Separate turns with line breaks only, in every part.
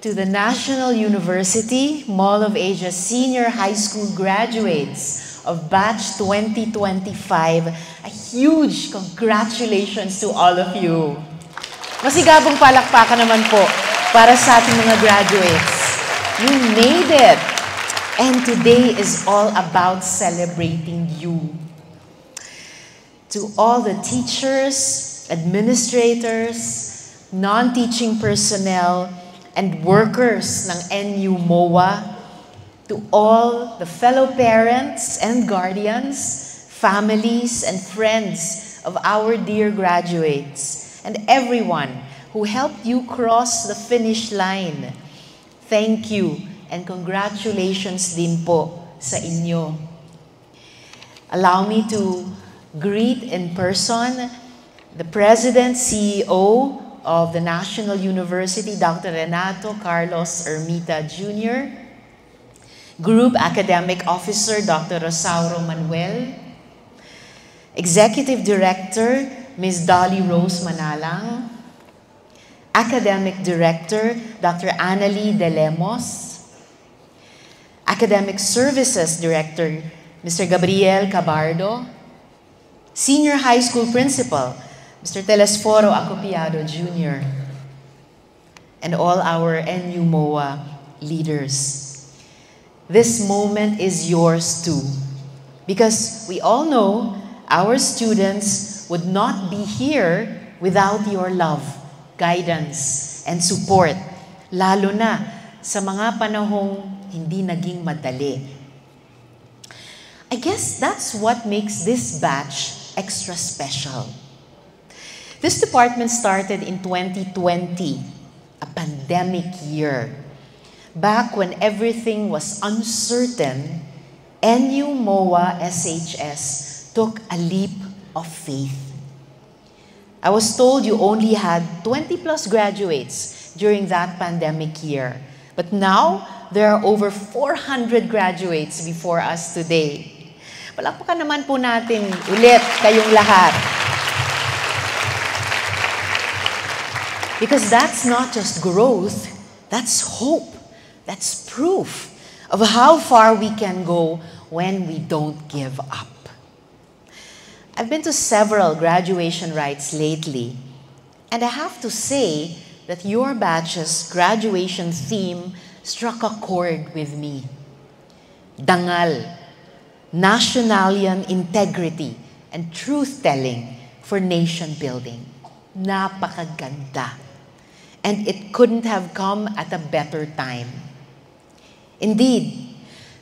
to the National University Mall of Asia Senior High School graduates of Batch 2025, a huge congratulations to all of you. Masigabong palakpakan naman po para sa ating mga graduates. You made it! And today is all about celebrating you. To all the teachers, administrators, non-teaching personnel, and workers ng NU MOA, to all the fellow parents and guardians, families and friends of our dear graduates, and everyone who helped you cross the finish line. Thank you and congratulations din po sa inyo. Allow me to greet in person the President, CEO of the National University, Dr. Renato Carlos Ermita Jr., Group Academic Officer, Dr. Rosauro Manuel, Executive Director, Ms. Dolly Rose Manalang, Academic Director, Dr. Annalie De Lemos, Academic Services Director, Mr. Gabriel Cabardo, Senior High School Principal, Mr. Telesforo Acopiado Jr., and all our NU MOA leaders. This moment is yours too, because we all know our students would not be here without your love, guidance, and support, lalo na sa mga panahong hindi naging madali. I guess that's what makes this batch extra special. This department started in 2020, a pandemic year. Back when everything was uncertain, NU MOA SHS took a leap of faith. I was told you only had 20 plus graduates during that pandemic year. But now, there are over 400 graduates before us today. Palakpakan naman po natin ulit kayong lahat. Because that's not just growth, that's hope. That's proof of how far we can go when we don't give up. I've been to several graduation rites lately, and I have to say that your batch's graduation theme struck a chord with me. Dangal, nationalian integrity and truth-telling for nation building. Napakaganda. And it couldn't have come at a better time. Indeed,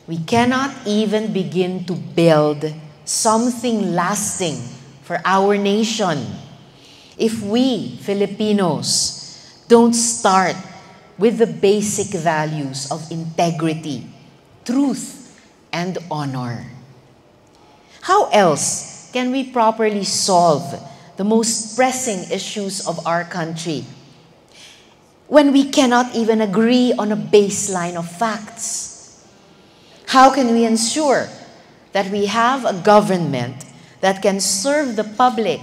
we cannot even begin to build something lasting for our nation if we, Filipinos, don't start with the basic values of integrity, truth, and honor. How else can we properly solve the most pressing issues of our country when we cannot even agree on a baseline of facts? How can we ensure that we have a government that can serve the public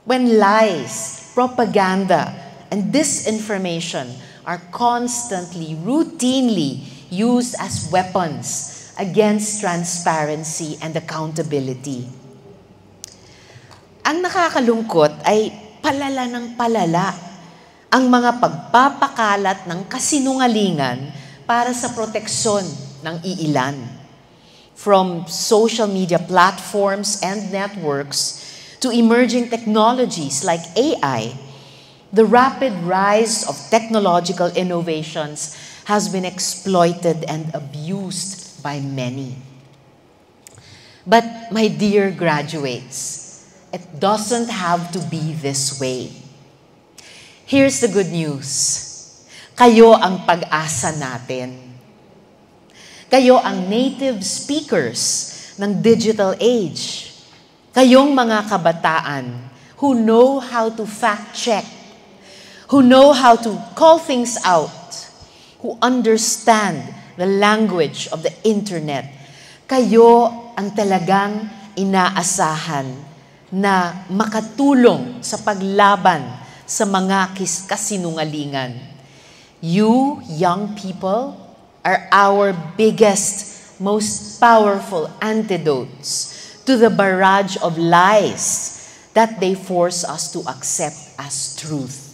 when lies, propaganda, and disinformation are constantly, routinely used as weapons against transparency and accountability? Ang nakakalungkot ay palala ng palala ang mga pagpapakalat ng kasinungalingan para sa proteksyon ng iilan. From social media platforms and networks to emerging technologies like AI, the rapid rise of technological innovations has been exploited and abused by many. But my dear graduates, it doesn't have to be this way. Here's the good news. Kayo ang pag-asa natin. Kayo ang native speakers ng digital age. Kayong mga kabataan who know how to fact-check, who know how to call things out, who understand the language of the internet. Kayo ang talagang inaasahan na makatulong sa paglaban sa mga kasinungalingan. You, young people, are our biggest, most powerful antidotes to the barrage of lies that they force us to accept as truth.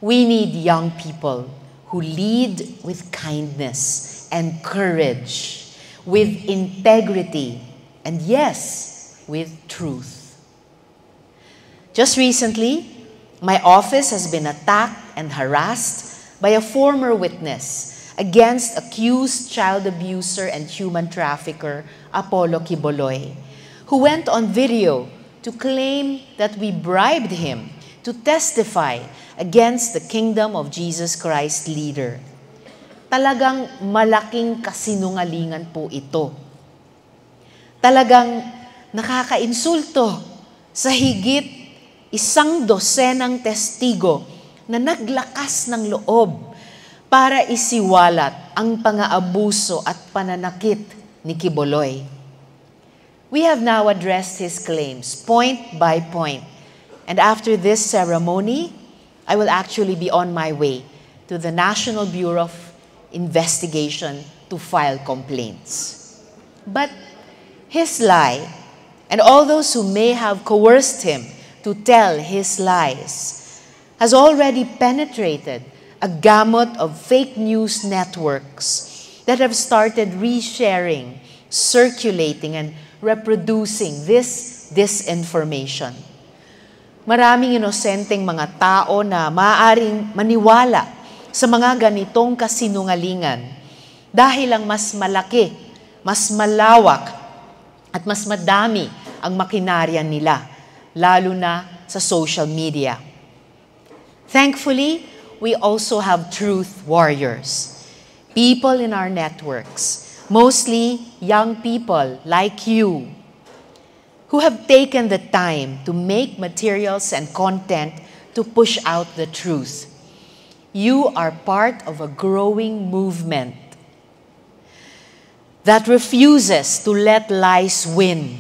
We need young people who lead with kindness and courage, with integrity, and yes, with truth. Just recently, my office has been attacked and harassed by a former witness against accused child abuser and human trafficker Apollo Quiboloy, who went on video to claim that we bribed him to testify against the Kingdom of Jesus Christ leader. Talagang malaking kasinungalingan po ito. Talagang nakakainsulto sa higit 100 testigo na naglakas ng loob para isiwalat ang pang-aabuso at pananakit ni Quiboloy. We have now addressed his claims point by point, and after this ceremony, I will actually be on my way to the National Bureau of Investigation to file complaints. But his lie, and all those who may have coerced him to tell his lies, has already penetrated a gamut of fake news networks that have started resharing, circulating, and reproducing this disinformation. Maraming inosenteng mga tao na maaaring maniwala sa mga ganitong kasinungalingan dahil lang mas malaki, mas malawak, at mas madami ang makinarya nila, lalo na sa social media. Thankfully, we also have truth warriors, people in our networks, mostly young people like you, who have taken the time to make materials and content to push out the truth. You are part of a growing movement that refuses to let lies win.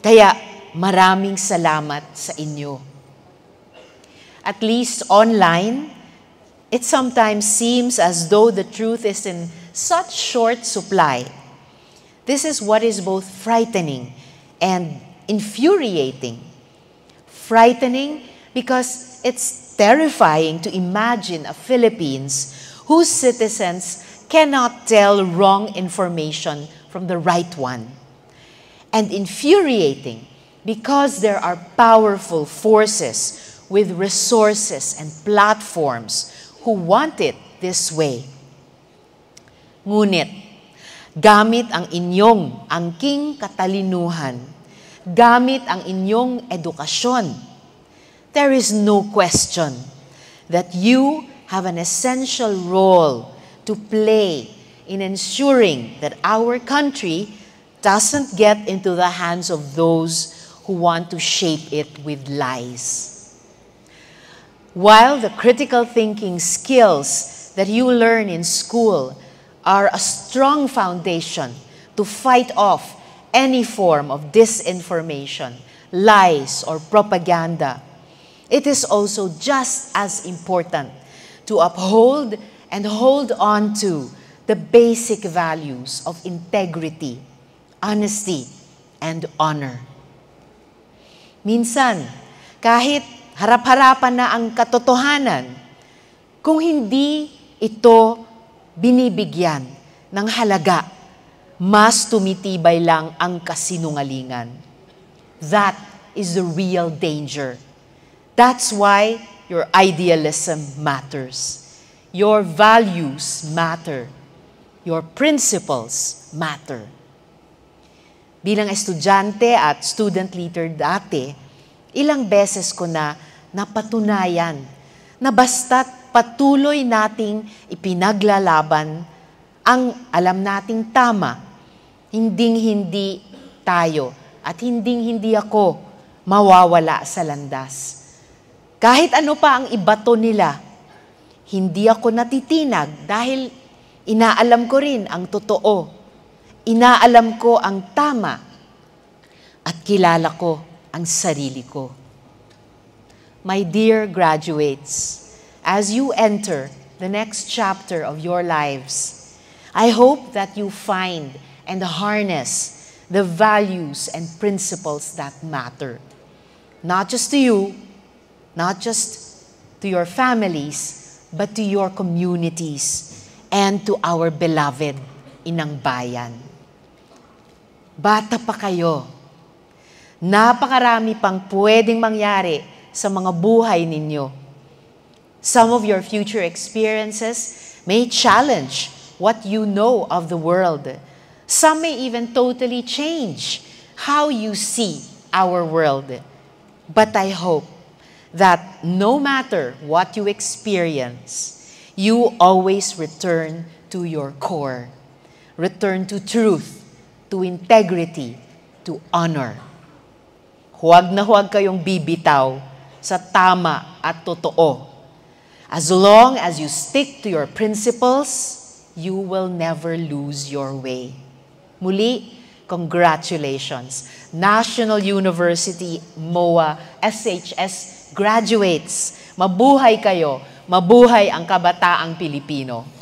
Kaya maraming salamat sa inyo. At least online, it sometimes seems as though the truth is in such short supply. This is what is both frightening and infuriating. Frightening because it's terrifying to imagine a Philippines whose citizens cannot tell wrong information from the right one. And infuriating because there are powerful forces with resources and platforms who want it this way. Ngunit, gamit ang inyong angking katalinuhan, gamit ang inyong edukasyon, there is no question that you have an essential role to play in ensuring that our country doesn't get into the hands of those who want to shape it with lies. While the critical thinking skills that you learn in school are a strong foundation to fight off any form of disinformation, lies, or propaganda, it is also just as important to uphold and hold on to the basic values of integrity, honesty, and honor. Minsan, kahit harap-harapan na ang katotohanan, kung hindi ito binibigyan ng halaga, mas tumitibay lang ang kasinungalingan. That is the real danger. That's why your idealism matters. Your values matter. Your principles matter. Bilang estudyante at student leader dati, ilang beses ko na napatunayan na basta't patuloy nating ipinaglalaban ang alam nating tama, hinding-hindi tayo at hinding-hindi ako mawawala sa landas. Kahit ano pa ang ibato nila, hindi ako natitinag dahil inaalam ko rin ang totoo. Inaalam ko ang tama at kilala ko ang sarili ko. My dear graduates, as you enter the next chapter of your lives. I hope that you find and harness the values and principles that matter. Not just to you, not just to your families, but to your communities and to our beloved Inang Bayan. Bata pa kayo. Napakarami pang pwedeng mangyari sa mga buhay ninyo. Some of your future experiences may challenge what you know of the world. Some may even totally change how you see our world. But I hope that no matter what you experience, you always return to your core. Return to truth, to integrity, to honor. Huwag na huwag kayong bibitaw sa tama at totoo. As long as you stick to your principles, you will never lose your way. Muli, congratulations. National University, MOA, SHS graduates. Mabuhay kayo. Mabuhay ang kabataang Pilipino.